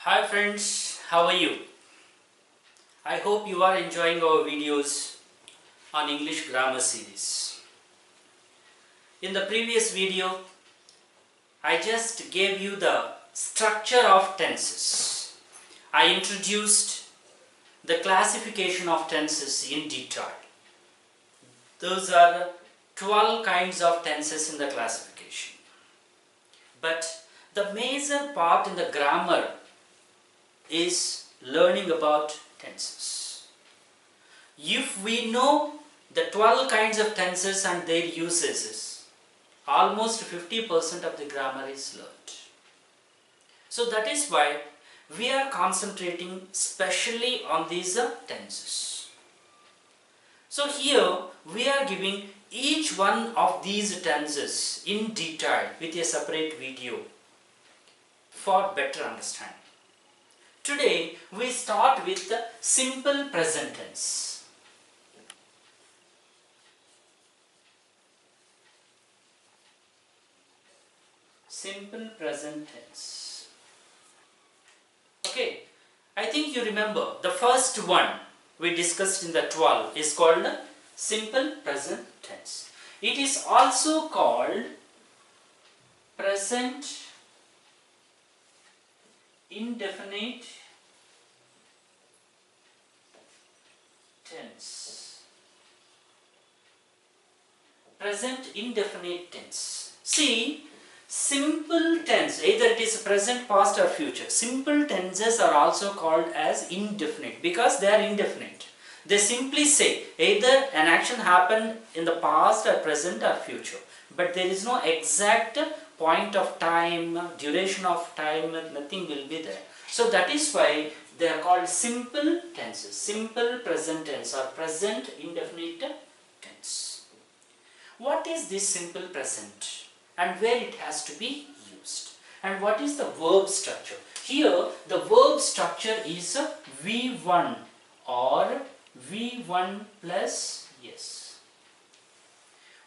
Hi friends, how are you? I hope you are enjoying our videos on English grammar series. In the previous video, I just gave you the structure of tenses. I introduced the classification of tenses in detail. Those are 12 kinds of tenses in the classification. But the major part in the grammar is learning about tenses. If we know the 12 kinds of tenses and their usages, almost 50% of the grammar is learned. So that is why we are concentrating specially on these tenses. So here we are giving each one of these tenses in detail with a separate video for better understanding. Today we start with the simple present tense. Simple present tense. Okay, I think you remember the first one we discussed in the 12 is called simple present tense. It is also called present indefinite tense. Present indefinite tense. See, simple tense, either it is present, past or future. Simple tenses are also called as indefinite because they are indefinite. They simply say either an action happened in the past or present or future. But there is no exact point of time, duration of time, nothing will be there. So that is why they are called simple tenses. Simple present tense or present indefinite tense. What is this simple present and where it has to be used? And what is the verb structure? Here the verb structure is V1 or V1 plus S.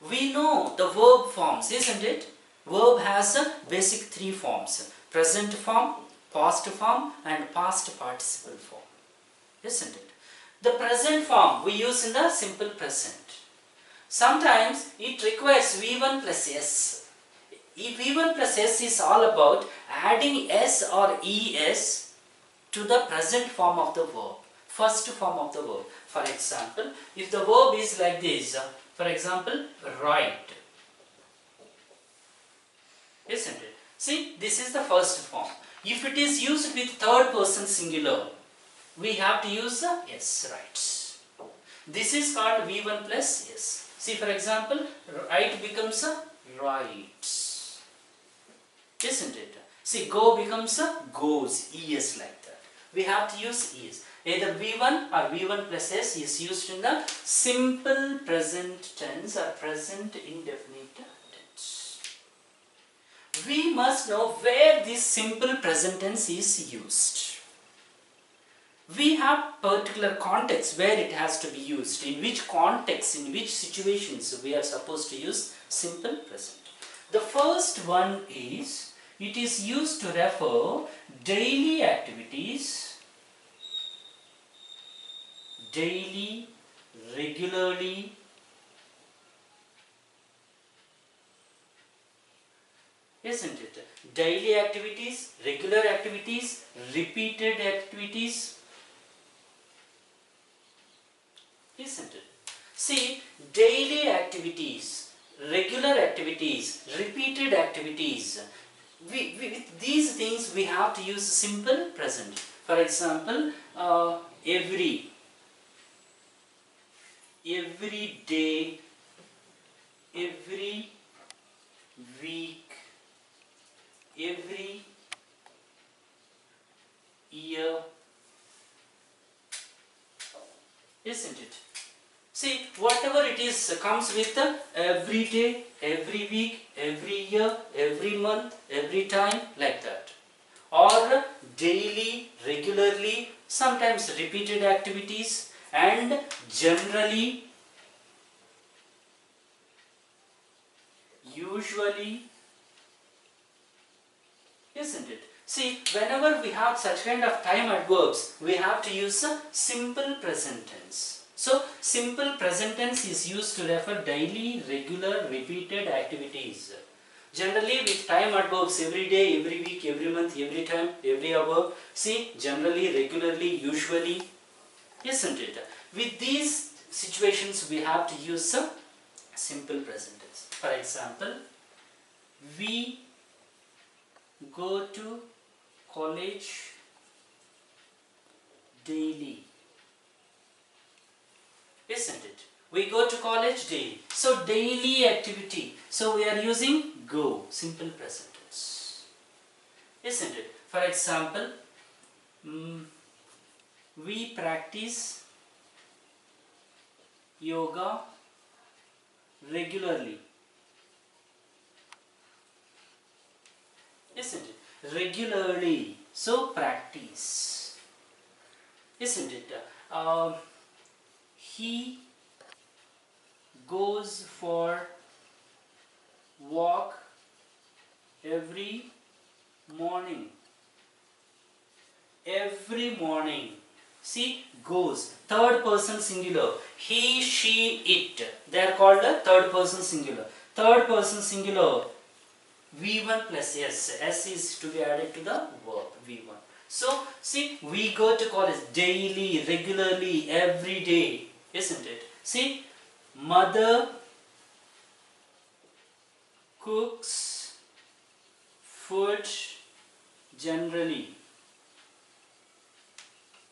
We know the verb forms, isn't it? Verb has a basic three forms: present form, past form and past participle form, isn't it? The present form we use in the simple present. Sometimes it requires V1 plus S. If V1 plus S is all about adding S or ES to the present form of the verb, first form of the verb. For example, if the verb is like this, for example, write, isn't it? See, this is the first form. If it is used with third person singular, we have to use S, writes. This is called V1 plus S. See, for example, write becomes a writes, isn't it? See, go becomes a goes, ES like that. We have to use ES. Either V1 or V1 plus S is used in the simple present tense or present indefinite tense. We must know where this simple present tense is used. We have particular context where it has to be used, in which context, in which situations we are supposed to use simple present. The first one is, it is used to refer daily activities, daily, regularly, isn't it? Daily activities, regular activities, repeated activities, isn't it? See, daily activities, regular activities, repeated activities, with these things we have to use simple present. For example, every day, every week, every year, isn't it? See, whatever it is comes with every day, every week, every year, every month, every time, like that. Or daily, regularly, sometimes repeated activities, and generally, usually, isn't it? See, whenever we have such kind of time adverbs, we have to use a simple present tense. So, simple present tense is used to refer daily, regular, repeated activities. Generally with time adverbs every day, every week, every month, every time, every hour. See, generally, regularly, usually, isn't it? With these situations we have to use a simple present tense. For example, we go to college daily. Isn't it? We go to college daily. So daily activity. So we are using go, simple present tense. Isn't it? For example, we practice yoga regularly. Isn't it? Regularly. So practice. Isn't it? He goes for walk every morning. Every morning. See, goes. Third person singular. He, she, it. They are called a third person singular. Third person singular. V1 plus S. S is to be added to the verb V1. So, see, we go to college daily, regularly, every day. Isn't it? See, mother cooks food generally.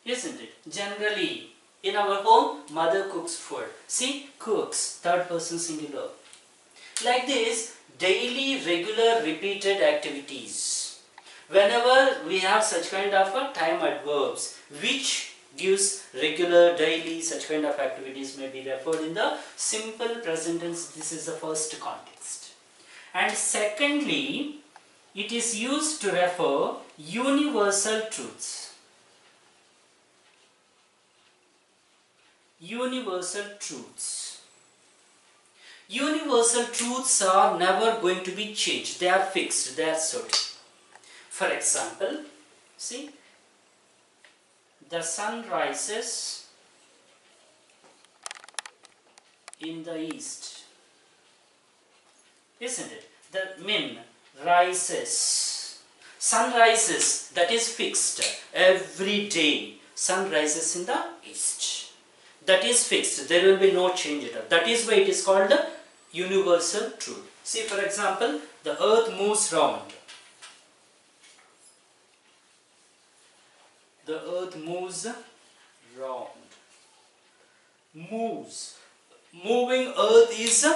Isn't it? Generally. In our home, mother cooks food. See, cooks, third person singular. Like this, daily, regular, repeated activities. Whenever we have such kind of a time adverbs, which gives regular, daily, such kind of activities may be referred in the simple present tense. This is the first context. And secondly, it is used to refer universal truths. Universal truths. Universal truths are never going to be changed. They are fixed. They are certain. For example, see, the sun rises in the east. Isn't it? The min rises. Sun rises, that is fixed. Every day, sun rises in the east. That is fixed. There will be no change at all. That is why it is called the universal truth. See, for example, the earth moves round. The earth moves round. Moves. Moving earth is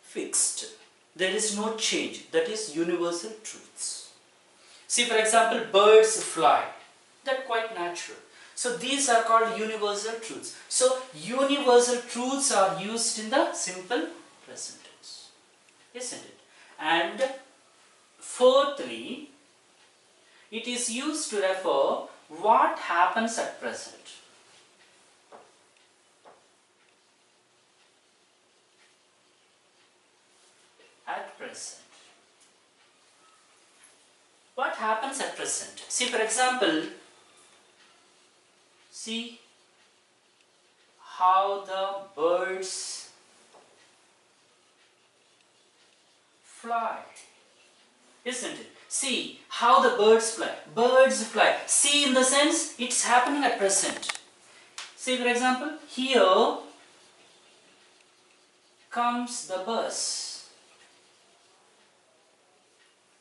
fixed. There is no change. That is universal truths. See, for example, birds fly. That's quite natural. So these are called universal truths. So universal truths are used in the simple present tense. Isn't it? And fourthly, it is used to refer what happens at present. At present. What happens at present? See, for example, see how the birds fly. Isn't it? See how the birds fly. Birds fly. See, in the sense it's happening at present. See, for example, here comes the bus.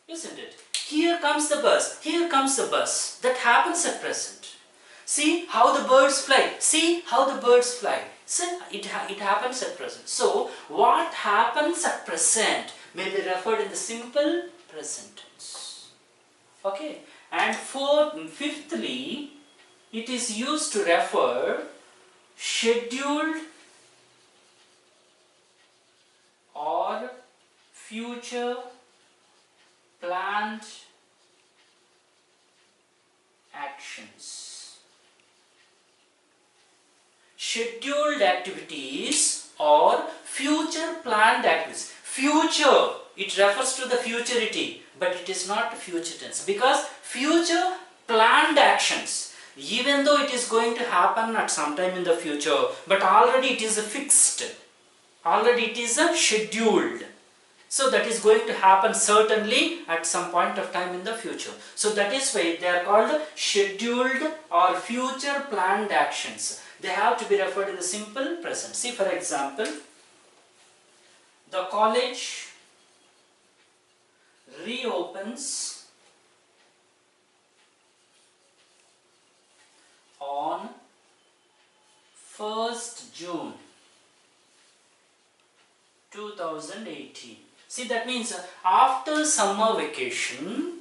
Isn't it? Here comes the bus. Here comes the bus. That happens at present. See how the birds fly. See how the birds fly. See, it happens at present. So, what happens at present may be referred in the simple present tense. Okay. And fifthly, it is used to refer scheduled or future planned actions. Scheduled activities or future planned activities. Future, it refers to the futurity, but it is not future tense, because future planned actions, even though it is going to happen at some time in the future, but already it is fixed, already it is scheduled. So that is going to happen certainly at some point of time in the future. So that is why they are called scheduled or future planned actions. They have to be referred in the simple present. See, for example, the college reopens on 1st June 2018. See, that means after summer vacation,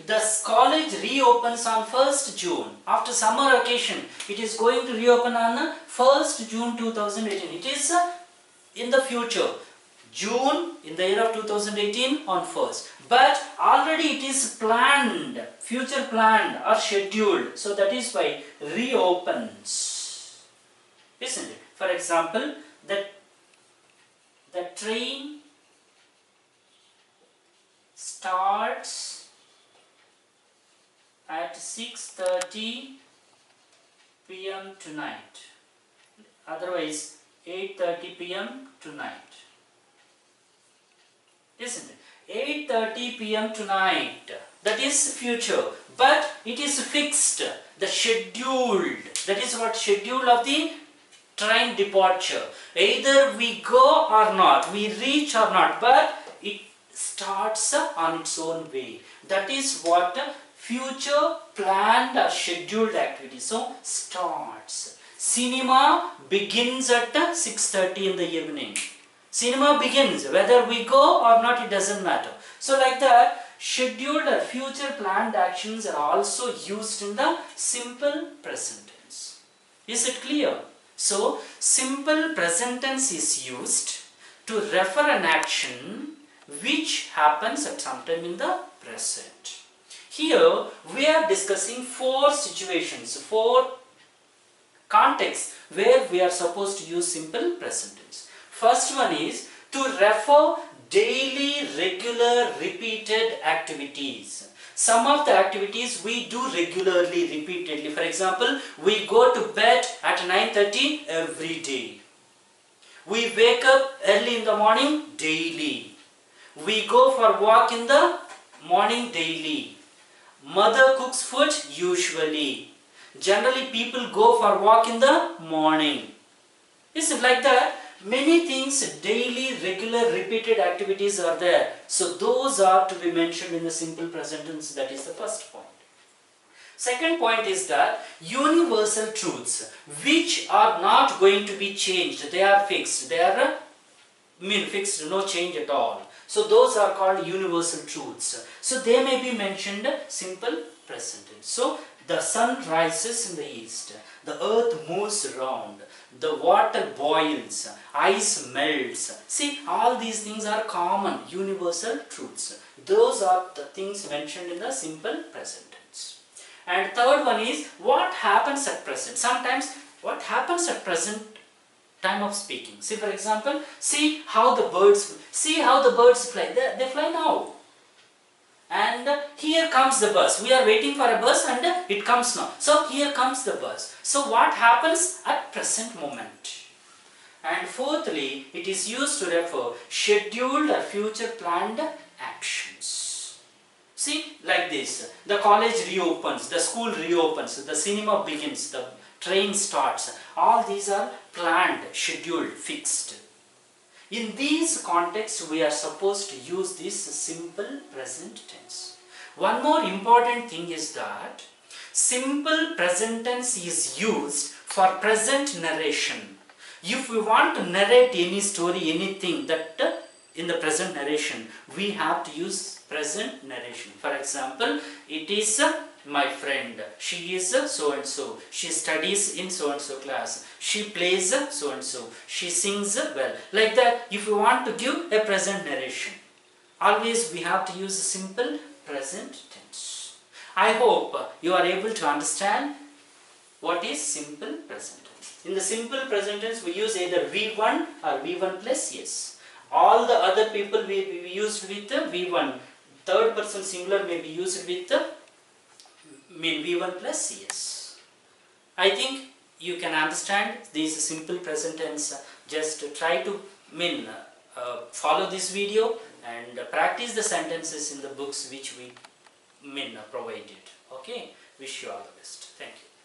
the college reopens on 1st June. After summer vacation, it is going to reopen on 1st June 2018. It is in the future. June in the year of 2018 on 1st. But already it is planned, future planned or scheduled. So that is why reopens. Isn't it? For example, the train starts at 6:30 p.m. tonight. Otherwise 8:30 p.m. tonight. Isn't it? 8:30 p.m. tonight. That is future. But it is fixed. The scheduled. That is what schedule of the train departure. Either we go or not. We reach or not. But it starts on its own way. That is what future planned or scheduled activity. So starts. Cinema begins at 6:30 in the evening. Cinema begins, whether we go or not, it doesn't matter. So like that, scheduled or future planned actions are also used in the simple present tense. Is it clear? So, simple present tense is used to refer an action which happens at some time in the present. Here, we are discussing 4 situations, 4 contexts where we are supposed to use simple present tense. First one is to refer daily, regular, repeated activities. Some of the activities we do regularly, repeatedly. For example, we go to bed at 9:30 every day. We wake up early in the morning daily. We go for walk in the morning daily. Mother cooks food usually. Generally people go for walk in the morning. Is it like that? Many things, daily, regular, repeated activities are there. So those are to be mentioned in the simple present tense. That is the first point. Second point is that universal truths which are not going to be changed. They are fixed. They are fixed, no change at all. So those are called universal truths. So they may be mentioned simple present tense. So the sun rises in the east. The earth moves around. The water boils, ice melts. See, all these things are common, universal truths. Those are the things mentioned in the simple present tense. And third one is what happens at present. Sometimes what happens at present time of speaking. See, for example, see how the birds fly. They fly now. And here comes the bus. We are waiting for a bus and it comes now. So here comes the bus. So what happens at present moment? And fourthly, it is used to refer scheduled or future planned actions. See, like this. The college reopens, the school reopens, the cinema begins, the train starts. All these are planned, scheduled, fixed. In these contexts, we are supposed to use this simple present tense. One more important thing is that simple present tense is used for present narration. If we want to narrate any story, anything that in the present narration, we have to use present narration. For example, it is my friend, she is so and so, she studies in so and so class, she plays so and so, she sings well. Like that, if you want to give a present narration, always we have to use a simple present tense. I hope you are able to understand what is simple present tense. In the simple present tense, we use either V1 or V1 plus yes. All the other people will be used with V1. Third person singular may be used with mean V1 plus CS. I think you can understand these simple present tense. Just try to follow this video and practice the sentences in the books which we provided. Okay, wish you all the best. Thank you.